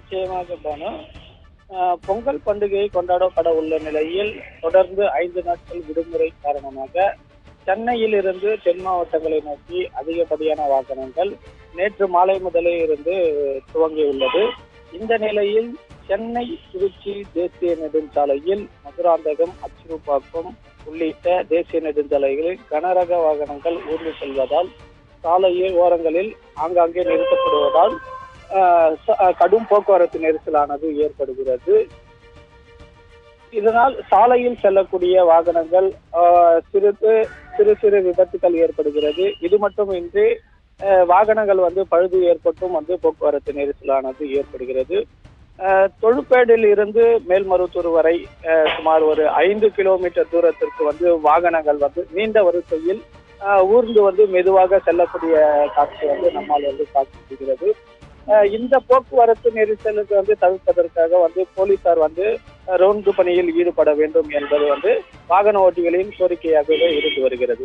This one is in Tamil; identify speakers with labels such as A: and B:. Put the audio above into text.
A: நிச்சயமாக பானு. பொங்கல் பண்டிகையை கொண்டாடப்பட உள்ள நிலையில் தொடர்ந்து 5 நாட்கள் விடுமுறை காரணமாக சென்னையில் இருந்து தென் மாவட்டங்களை நோக்கி அதிகப்படியான வாகனங்கள் நேற்று மாலை முதலே இருந்து துவங்கியுள்ளது. இந்த நிலையில் சென்னை திருச்சி தேசிய நெடுஞ்சாலையில் மதுராந்தகம், அச்சிறுபாக்கம் உள்ளிட்ட தேசிய நெடுஞ்சாலைகளில் கனரக வாகனங்கள் ஊர்ந்து செல்வதால் சாலையில் ஓரங்களில் ஆங்காங்கே நிறுத்தப்படுவதால் கடும் போக்குவரத்து நெரிசலானது ஏற்படுகிறது. இதனால் சாலையில் செல்லக்கூடிய வாகனங்கள் சிறு சிறு விபத்துகள் ஏற்படுகிறது. இது மட்டுமின்றி வாகனங்கள் பழுது ஏற்பட்டும் போக்குவரத்து நெரிசலானது ஏற்படுகிறது. தொழுப்பேடில் இருந்து மேல்மருவத்தூர் வரை சுமார் ஒரு 5 கிலோமீட்டர் தூரத்திற்கு வாகனங்கள் நீண்ட வரிசையில் ஊர்ந்து மெதுவாக செல்லக்கூடிய காட்சி நம்மால் பார்க்க முடிகிறது. இந்த போக்குவரத்து நெரிசலுக்கு தவிர்ப்பதற்காக போலீசார் ரோந்து பணியில் ஈடுபட வேண்டும் என்பது வாகன ஓட்டிகளின் கோரிக்கையாகவே இருந்து வருகிறது.